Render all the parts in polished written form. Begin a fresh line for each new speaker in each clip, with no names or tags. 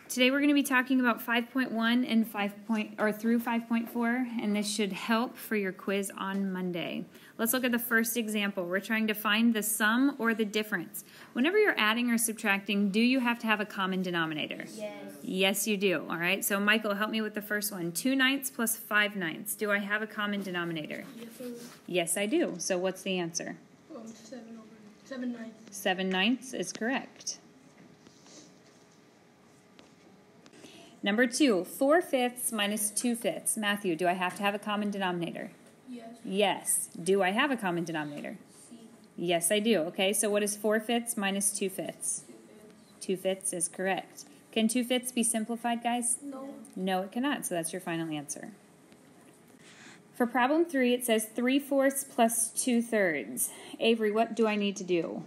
Today we're going to be talking about 5.1 and through 5.4, and this should help for your quiz on Monday. Let's look at the first example. We're trying to find the sum or the difference. Whenever you're adding or subtracting, do you have to have a common denominator?
Yes.
Yes, you do. All right, so Michael, help me with the first one. 2/9 plus 5/9. Do I have a common denominator? Yes, I do. So what's the answer?
7/9.
7/9 is correct. Number 2, 4/5 minus 2/5. Matthew, do I have to have a common denominator?
Yes.
Yes. Do I have a common denominator?
C.
Yes, I do. Okay, so what is 4/5 minus 2/5? 2/5 is correct. Can 2/5 be simplified, guys?
No.
No, it cannot, so that's your final answer. For problem 3, it says 3/4 plus 2/3. Avery, what do I need to do?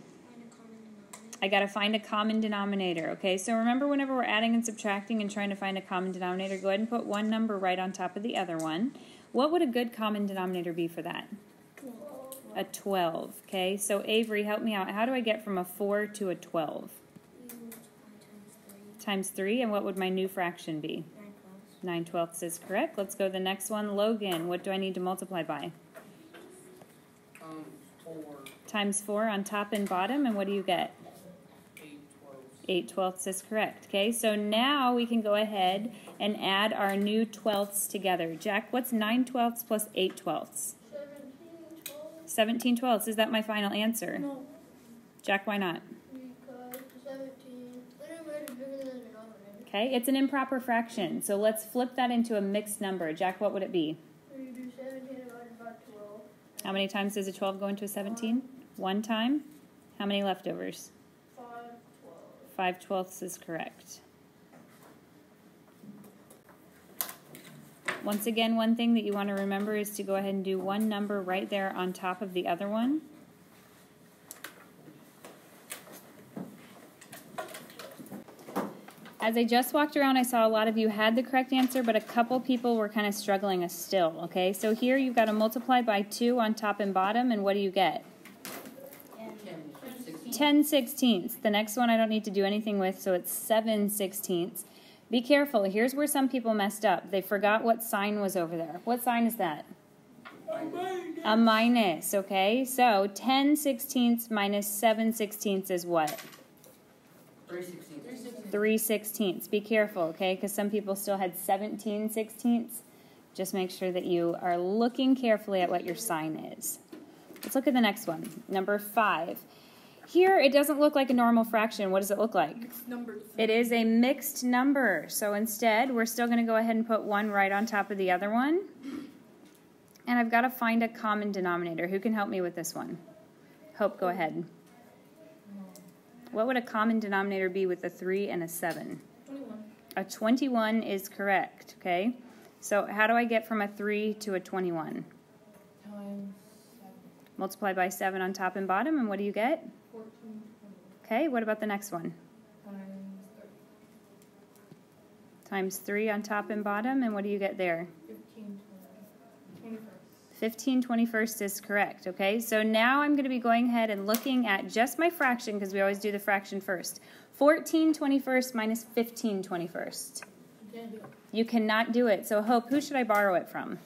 I got to find a common denominator, okay? So remember, whenever we're adding and subtracting and trying to find a common denominator, go ahead and put one number right on top of the other one. What would a good common denominator be for that?
12.
A 12, okay? So Avery, help me out. How do I get from a 4 to a 12? Times 3, and what would my new fraction be? 9/12 is correct. Let's go to the next one. Logan, what do I need to multiply by?
4.
Times 4 on top and bottom, and what do you get? 8/12 is correct. Okay, so now we can go ahead and add our new 12ths together. Jack, what's 9/12 plus 8/12? 17/12. Is that my final answer?
No.
Jack, why not?
Because 17 is bigger than the denominator.
Okay, it's an improper fraction, so let's flip that into a mixed number. Jack, what would it be?
We do 17 divided by 12.
How many times does a 12 go into a 17? One time. How many leftovers? 5/12 is correct. Once again, one thing that you want to remember is to go ahead and do one number right there on top of the other one. As I just walked around, I saw a lot of you had the correct answer, but a couple people were kind of struggling still, okay? So here you've got to multiply by 2 on top and bottom, and what do you get? 10/16. The next one I don't need to do anything with, so it's 7/16. Be careful. Here's where some people messed up. They forgot what sign was over there. What sign is that? A minus, okay? So 10/16 minus 7/16 is what? 3/16. Be careful, okay? Because some people still had 17/16. Just make sure that you are looking carefully at what your sign is. Let's look at the next one. Number 5. Here, it doesn't look like a normal fraction. What does it look like?
Mixed numbers.
It is a mixed number. So instead, we're still going to go ahead and put one right on top of the other one. And I've got to find a common denominator. Who can help me with this one? Hope, go ahead. What would a common denominator be with a 3 and a 7?
21.
A 21 is correct, okay? So how do I get from a 3 to a 21?
Times 7.
Multiply by 7 on top and bottom, and what do you get?
14.
Okay, what about the next one?
Times 30.
Times 3 on top and bottom, and what do you get there?
15. 21st.
15/21 is correct, okay? So now I'm going to be going ahead and looking at just my fraction, because we always do the fraction first. 14/21 minus 15/21.
You can't do it.
You cannot do it. So Hope, who should I borrow it from?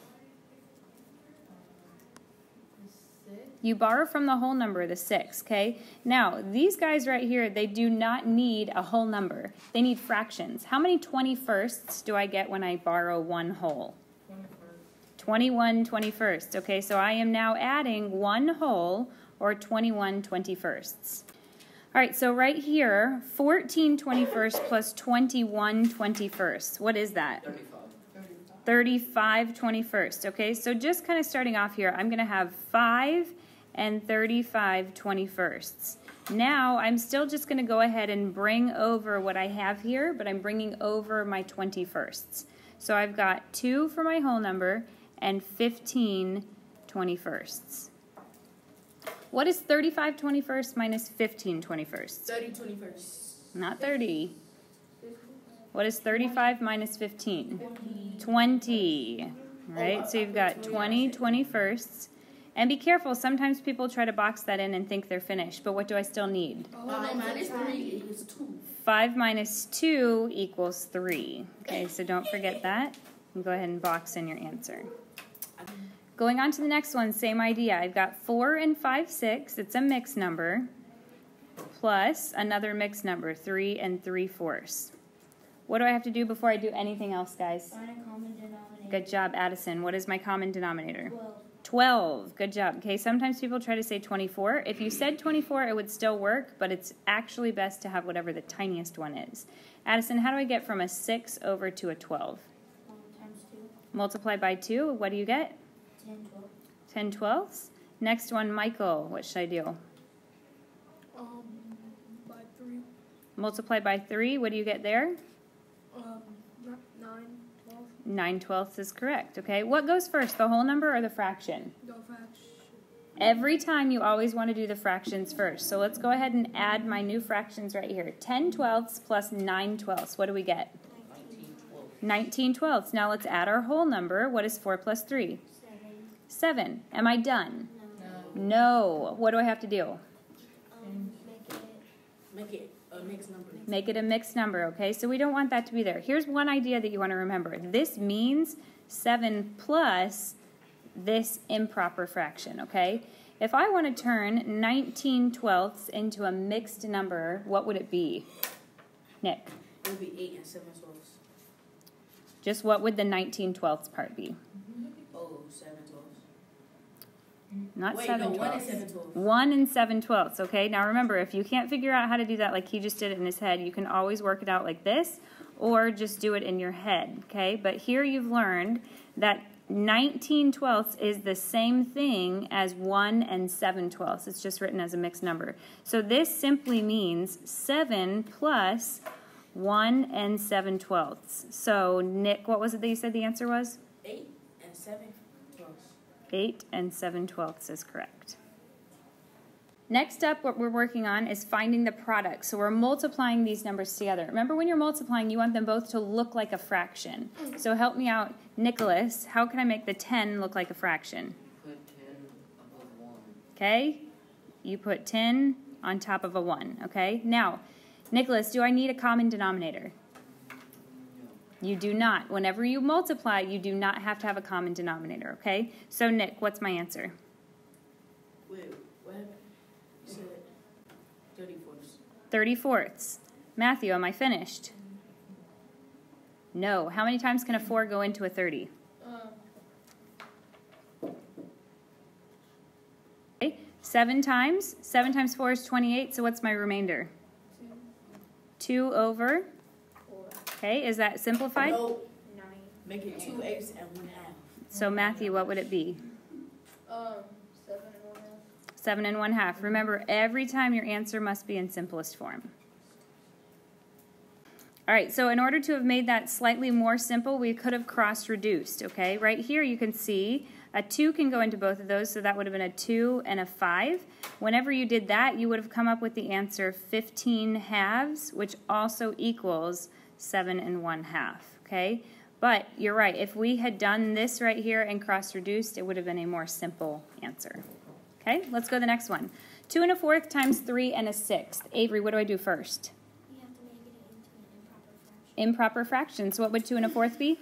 6.
You borrow from the whole number, the 6, okay? Now, these guys right here, they do not need a whole number. They need fractions. How many 21sts do I get when I borrow one whole? 21/21. Okay, so I am now adding one whole, or 21/21. All right, so right here, 14/21 plus 21/21. What is that? 35/21. Okay, so just kind of starting off here, I'm going to have 5 and 35/21. Now, I'm still just going to go ahead and bring over what I have here, but I'm bringing over my 21sts. So I've got 2 for my whole number and 15/21. What is 35/21 minus 15/21?
30/21.
Not 30. What is 35 minus 15? 20. Right? So you've got 20/21. And be careful, sometimes people try to box that in and think they're finished, but what do I still need?
5 minus 3 is 2.
5 minus 2 equals 3. Okay, so don't forget that. And go ahead and box in your answer. Going on to the next one, same idea. I've got 4 and 5, 6. It's a mixed number. Plus another mixed number, 3 and 3/4. What do I have to do before I do anything else, guys?
Find a common denominator.
Good job, Addison. What is my common denominator?
12.
12. Good job. Okay, sometimes people try to say 24. If you said 24, it would still work, but it's actually best to have whatever the tiniest one is. Addison, how do I get from a 6 over to a 12?
Times 2.
Multiply by 2. What do you get?
10 12.
10 twelfths. Next one, Michael. What should I do?
By 3.
Multiply by 3. What do you get there?
9 12.
9 twelfths is correct. Okay, what goes first, the whole number or the fraction?
The fraction.
Every time you always want to do the fractions first. So let's go ahead and add my new fractions right here. 10 twelfths plus 9 twelfths. What do we get? 19 twelfths. Now let's add our whole number. What is 4 plus 3? 7. Am I done? No. What do I have to do?
Make it a mixed number.
Make it a mixed number, okay? So we don't want that to be there. Here's one idea that you want to remember. This means 7 plus this improper fraction, okay? If I want to turn 19 twelfths into a mixed number, what would it be? Nick?
It would be 8 and 7 twelfths.
Just what would the 19 twelfths part be?
Oh, 7 twelfths.
Not
Wait,
7
no, 1 and
twelfths.
7 twelfths.
1 and 7 twelfths, okay? Now remember, if you can't figure out how to do that like he just did it in his head, you can always work it out like this, or just do it in your head, okay? But here you've learned that 19 twelfths is the same thing as 1 and 7 twelfths. It's just written as a mixed number. So this simply means 7 plus 1 and 7 twelfths. So Nick, what was it that you said the answer was?
8 and 7 twelfths.
8 and 7 twelfths is correct. Next up, what we're working on is finding the product. So we're multiplying these numbers together. Remember, when you're multiplying, you want them both to look like a fraction. So help me out, Nicholas. How can I make the 10 look like a fraction?
Put 10 above 1.
Okay? You put 10 on top of a 1, okay? Now, Nicholas, do I need a common denominator?
No.
You do not. Whenever you multiply, you do not have to have a common denominator, okay? So, Nick, what's my answer?
Wait, what happened? You said 34ths.
34ths. Matthew, am I finished? No. How many times can a 4 go into a 30? Okay. 7 times. 7 times 4 is 28, so what's my remainder? 2 over.
4.
Okay, is that simplified?
No,
9.
make it 2 eighths and 1/2.
So, Matthew, what would it be?
7 and 1/2.
7 and 1/2. Remember, every time your answer must be in simplest form. All right, so in order to have made that slightly more simple, we could have cross-reduced, okay? Right here you can see a 2 can go into both of those, so that would have been a 2 and a 5. Whenever you did that, you would have come up with the answer 15 halves, which also equals 7 and 1/2, okay? But you're right, if we had done this right here and cross-reduced, it would have been a more simple answer. Okay, let's go to the next one. 2 and a 4th times 3 and a 6th. Avery, what do I do first?
You have to make it into an improper fraction.
Improper fractions. What would 2 and a 4th be?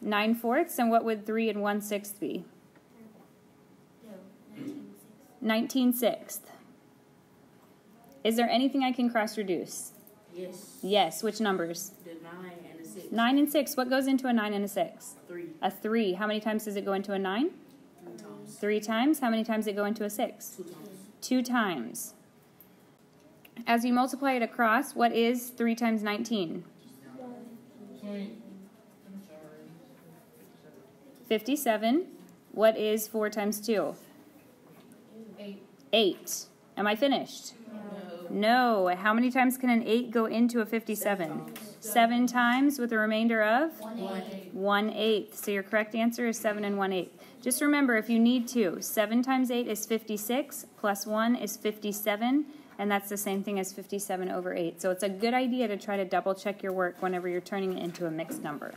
9 fourths. And what would 3 and 1/6 be?
No, 19
19 sixths. Is there anything I can cross-reduce?
Yes.
Yes. Which numbers?
The 9 and the 6.
9 and 6. What goes into a 9 and a 6?
3.
A 3. How many times does it go into a 9?
3 times.
3 times. How many times does it go into a 6?
2 times.
2 times. As you multiply it across, what is 3 times 19? 57. What is 4 times 2? 8. Am I finished? No. How many times can an 8 go into a 57? 7 times with a remainder of? 1/8. So your correct answer is 7 and 1/8. Just remember, if you need to, 7 times 8 is 56, plus 1 is 57, and that's the same thing as 57 over 8. So it's a good idea to try to double check your work whenever you're turning it into a mixed number.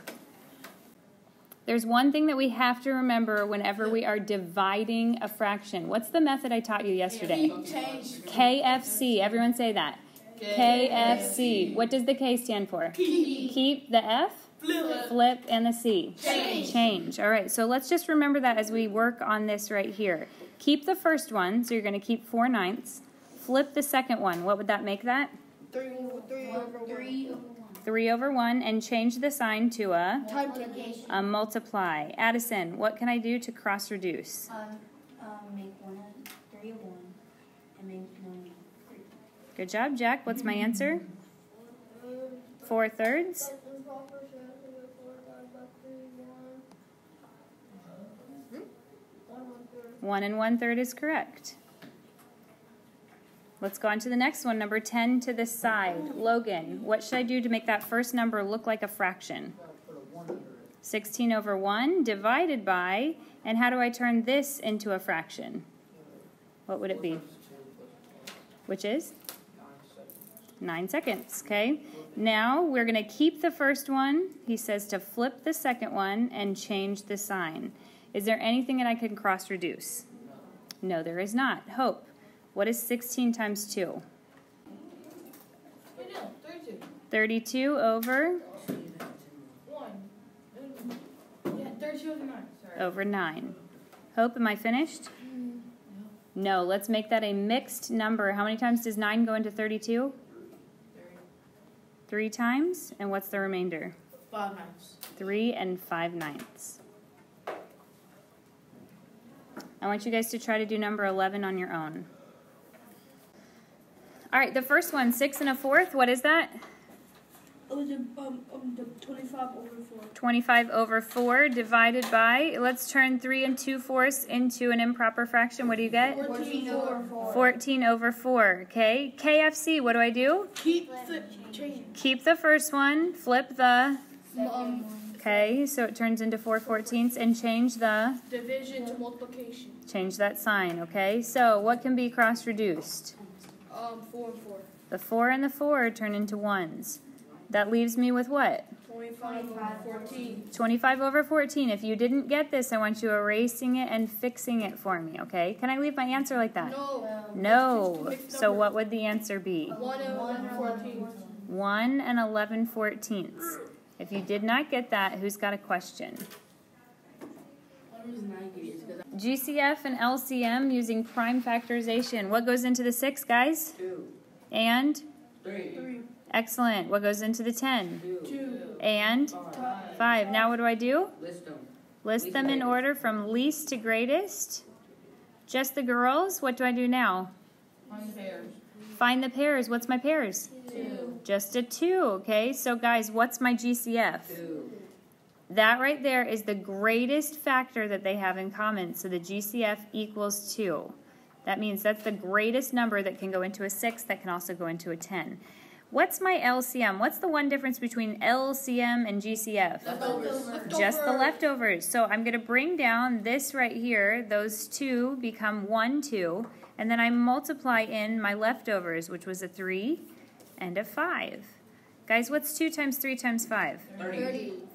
There's one thing that we have to remember whenever we are dividing a fraction. What's the method I taught you yesterday? KFC. Everyone say that. KFC. What does the K stand for? Keep. The F? Flip. And the C? Change. All right, so let's just remember that as we work on this right here. Keep the first one, so you're going to keep 4/9. Flip the second one. What would that make that?
3 over 1.
3 over 1, and change the sign to a multiply. Addison, what can I do to cross reduce?
Make 3 of 1 and make 1 3.
Good job, Jack. What's my answer? 4/3. 1 1/3 is correct. Let's go on to the next one, number 10 to the side. Logan, what should I do to make that first number look like a fraction? 16 over 1 divided by, and how do I turn this into a fraction? What would it be? Which is? 9 seconds, okay? Now we're going to keep the first one. He says to flip the second one and change the sign. Is there anything that I can cross reduce? No, there is not. Hope. What is 16 times 2? 32 over?
32 over 9. Sorry.
Over 9. Hope, am I finished? No, let's make that a mixed number. How many times does 9 go into 32? 3 times. And what's the remainder?
5/9.
3 and 5/9. I want you guys to try to do number 11 on your own. All right, the first one, 6 1/4. What is that?
It was 25 over 4.
25 over 4 divided by, let's turn 3 2/4 into an improper fraction. What do you get?
14 over 4.
14 over 4, okay? KFC, what do I do?
Keep the change.
Keep the first one, flip the, okay, so it turns into 4/14, and change the,
Division to multiplication.
change that sign, okay? So what can be cross-reduced?
4 and 4.
The 4 and the 4 turn into 1s. That leaves me with what?
25 over 14.
25 over 14. If you didn't get this, I want you erasing it and fixing it for me, okay? Can I leave my answer like that?
No.
No. So what would the answer be?
1 and 14.
1 and 11/14. If you did not get that, who's got a question? GCF and LCM using prime factorization. What goes into the 6, guys?
2.
And?
3.
Excellent. What goes into the 10?
2.
And? 5. Now what do I do?
List them.
List them in order from least to greatest. Just the girls? What do I do now?
Find pairs.
Find the pairs. What's my pairs?
2.
Just a 2, okay? So guys, what's my GCF?
2.
That right there is the greatest factor that they have in common. So the GCF equals 2. That means that's the greatest number that can go into a 6, that can also go into a 10. What's my LCM? What's the one difference between LCM and GCF?
Leftovers.
Just the leftovers. So I'm going to bring down this right here. Those 2 become 1, 2. And then I multiply in my leftovers, which was a 3 and a 5. Guys, what's 2 times 3 times 5?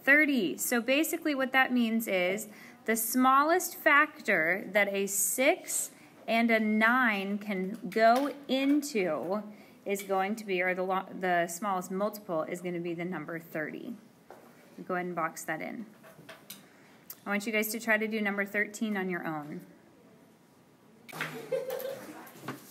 30. So basically what that means is the smallest factor that a 6 and a 9 can go into is going to be, or the smallest multiple is going to be the number 30. Go ahead and box that in. I want you guys to try to do number 13 on your own.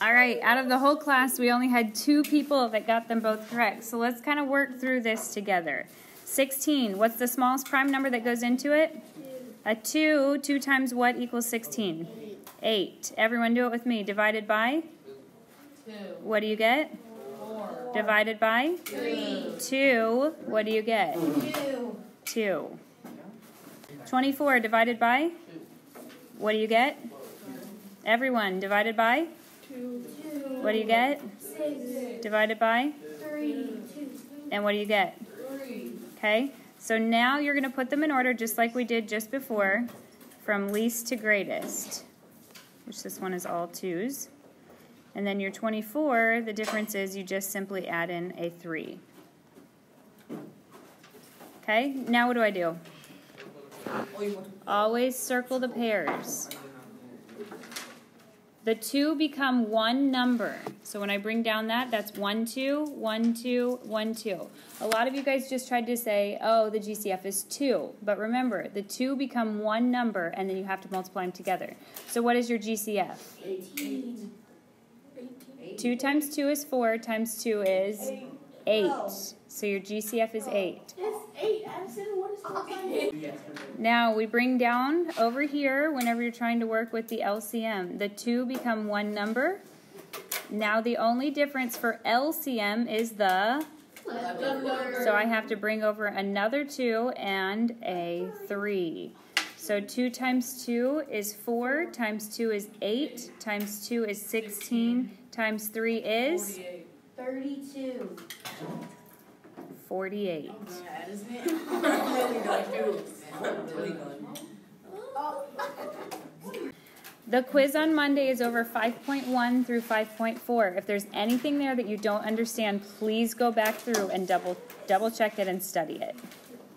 All right, out of the whole class, we only had 2 people that got them both correct. So let's kind of work through this together. 16, what's the smallest prime number that goes into it? 2. A 2. 2 times what equals 16? 8. Everyone do it with me. Divided by?
2.
What do you get?
4.
Divided by?
3.
2. What do you get? 2. 24 divided by? What do you get? Everyone, divided by?
2.
What do you get?
6.
Divided by?
3. 2.
And what do you get?
3.
Okay, so now you're going to put them in order just like we did just before, from least to greatest, which this one is all 2s. And then your 24, the difference is you just simply add in a 3. Okay, now what do I do? Always circle the pairs. The 2 become one number. So when I bring down that's 1, 2, 1, 2, 1, 2. A lot of you guys just tried to say, oh, the GCF is 2. But remember, the 2 become one number, and then you have to multiply them together. So what is your GCF?
18.
2 times 2 is 4, times 2 is 8. So your GCF is 8.
It's 8. Addison, what is that?
Now we bring down over here whenever you're trying to work with the LCM. The 2 become one number. Now the only difference for LCM is the... So I have to bring over another 2 and a 3. So 2 times 2 is 4, times 2 is 8, times 2 is 16, times 3 is...
32.
48. The quiz on Monday is over 5.1 through 5.4. If there's anything there that you don't understand, please go back through and double check it and study it.